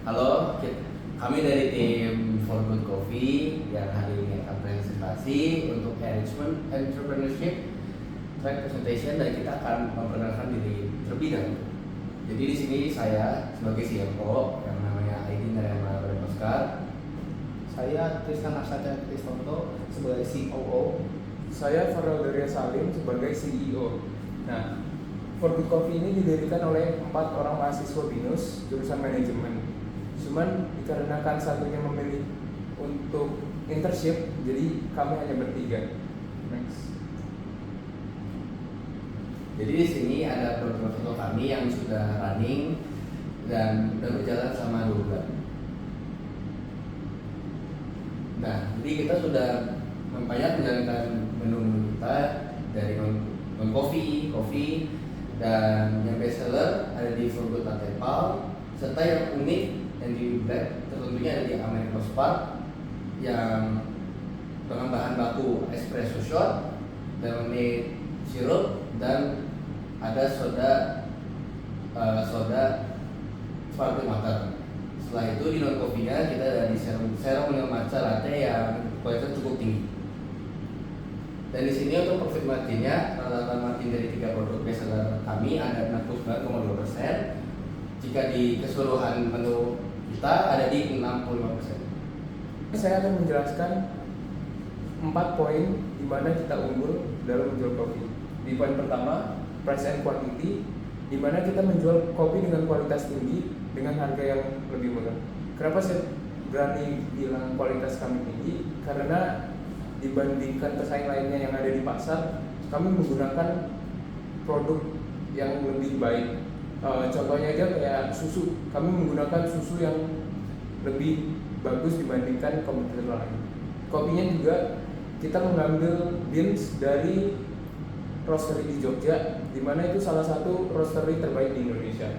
Halo, kami dari tim For Good Coffee yang hari ini akan presentasi untuk Management Entrepreneurship Track Presentation, dan kita akan memperkenalkan diri terlebih dahulu. Jadi di sini saya sebagai CFO yang namanya Aidin Narayana Oscar. Saya Tristan Arsada Kristonto sebagai COO. Saya Farel Daria Salim sebagai CEO. Nah, For Good Coffee ini didirikan oleh 4 orang mahasiswa BINUS jurusan manajemen. Cuman dikarenakan satunya memilih untuk internship, jadi kami hanya bertiga. Next. Jadi di sini ada beberapa foto kami yang sudah running dan sudah berjalan selama 2 bulan. Nah, jadi kita sudah banyak menjalankan menu kita dari non-coffee, coffee, dan yang best seller ada di For Good Latte Palm, serta yang unik yang di black tentunya ada di American Spark yang dengan bahan baku espresso shot, lemonade syrup, dan ada soda sparkling water. Setelah itu di non coffee-nya kita ada di ceremonial matcha latte yang kualitas cukup tinggi. Dan di sini untuk profit marginnya, rata-rata margin dari 3 produk best seller kami ada 69,2%. Jika di keseluruhan menu kita ada di 65%. Saya akan menjelaskan 4 poin di mana kita unggul dalam menjual kopi. Di poin pertama, price and quantity, di mana kita menjual kopi dengan kualitas tinggi dengan harga yang lebih murah. Kenapa saya berani bilang kualitas kami tinggi? Karena dibandingkan pesaing lainnya yang ada di pasar, kami menggunakan produk yang lebih baik. Contohnya aja kayak susu, kami menggunakan susu yang lebih bagus dibandingkan kompetitor lain. Kopinya juga kita mengambil beans dari roastery di Jogja, di mana itu salah satu roastery terbaik di Indonesia.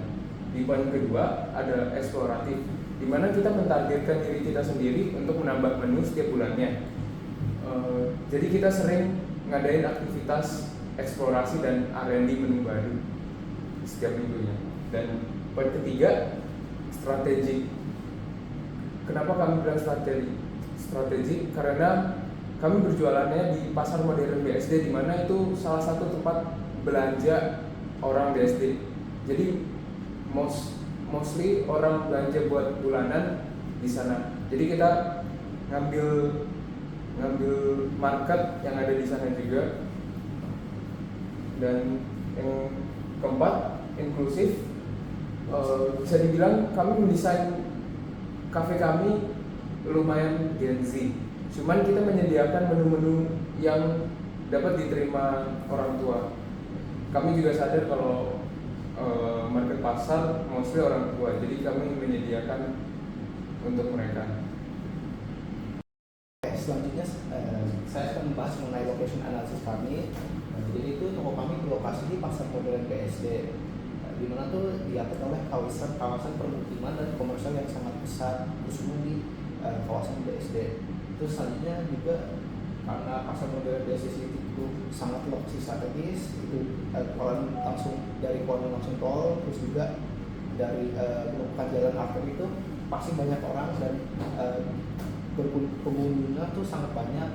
Di poin kedua ada eksploratif, di mana kita mentargetkan diri kita sendiri untuk menambah menu setiap bulannya. Jadi kita sering ngadain aktivitas eksplorasi dan R&D menu baru setiap minggunya. Dan poin ketiga, strategi. Kenapa kami bilang strategi? Karena kami berjualannya di pasar modern BSD, di mana itu salah satu tempat belanja orang BSD. Jadi mostly orang belanja buat bulanan di sana. Jadi kita ngambil market yang ada di sana juga. Dan yang keempat, inklusif. Bisa dibilang kami mendesain kafe kami lumayan Gen Z. Cuman kita menyediakan menu-menu yang dapat diterima orang tua. Kami juga sadar kalau market pasar mostly orang tua, jadi kami menyediakan untuk mereka. Selanjutnya saya akan membahas mengenai location analysis kami. Jadi itu toko kami berlokasi di pasar modern BSD, di mana tuh diatur oleh kawasan permukiman dan komersial yang sangat besar, khususnya di kawasan BSD. Terus selanjutnya juga karena pasar modern BSD itu sangat lokasi strategis, itu dari Kuala langsung tol, terus juga dari menemukan jalan arteri itu pasti banyak orang dan pengunjungnya tuh sangat banyak.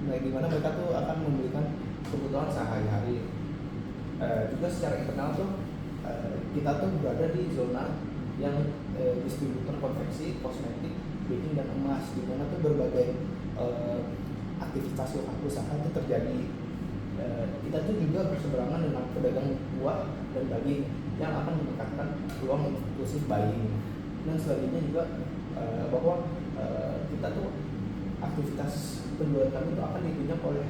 Nah, dimana mereka tuh akan memberikan kebutuhan sehari-hari. Juga secara internal tuh kita tuh berada di zona yang distributor konveksi, kosmetik, baking, dan emas, di mana tuh berbagai aktivitas lokal perusahaan itu terjadi. Kita tuh juga berseberangan dengan pedagang buah dan daging yang akan meningkatkan peluang inklusif buying. Dan selanjutnya juga bahwa kita tuh aktivitas penjualan kami itu akan ditunjang oleh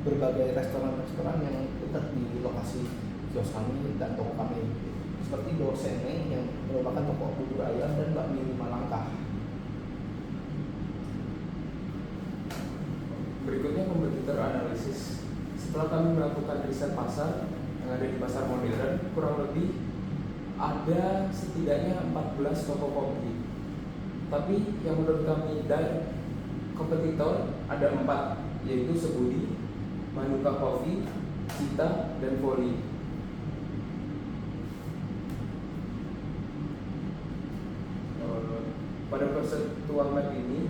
berbagai restoran-restoran yang dekat di lokasi kios kami dan toko kami, seperti Doseneng yang merupakan toko bubur ayam dan bakmi 5 langkah. Berikutnya kompetitor analisis. Setelah kami melakukan riset pasar yang ada di pasar modern, kurang lebih ada setidaknya 14 toko kopi. Tapi yang menurut kami dan kompetitor ada 4, yaitu Sebudi, Manuka Coffee, Cita, dan Volley. pada persetuan map ini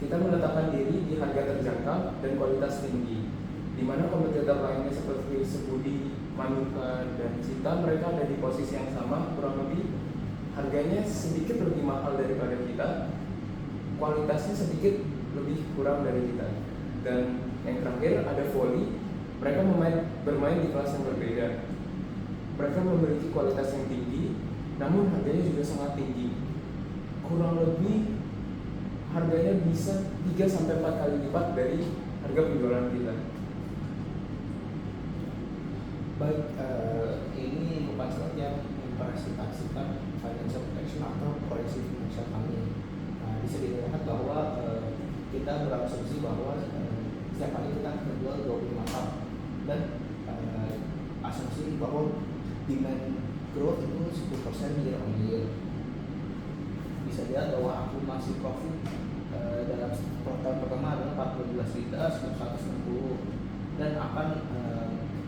kita meletakkan diri di harga terjangkau dan kualitas tinggi, di mana kompetitor lainnya seperti Sebudi, Manuka, dan Cita mereka ada di posisi yang sama, kurang lebih harganya sedikit lebih mahal daripada kita, kualitasnya sedikit lebih kurang dari kita. Dan yang terakhir ada Volley, mereka bermain di kelas yang berbeda. Mereka memiliki kualitas yang tinggi, namun harganya juga sangat tinggi. Kurang lebih harganya bisa 3-4 kali lipat dari harga penjualan kita. Baik, ini bukan saja mempresentasikan financial protection atau proyeksi financial kami. Bisa dilihat bahwa kita berasumsi bahwa setiap hari kita menjual 25 tahun dan asumsi bahwa demand growth itu 10% year on year. Bisa lihat bahwa akumulasi profit dalam tahun pertama adalah 14 juta 160 dan akan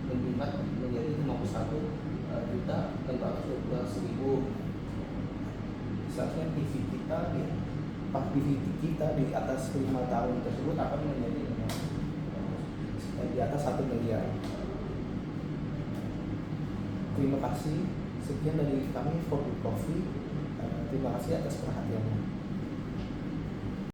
meningkat menjadi 51 juta 612.000. Selanjutnya PV kita di atas 5 tahun tersebut akan menjadi di atas 1 miliar. Terima kasih, sekian dari kami for the coffee. Terima kasih atas perhatiannya.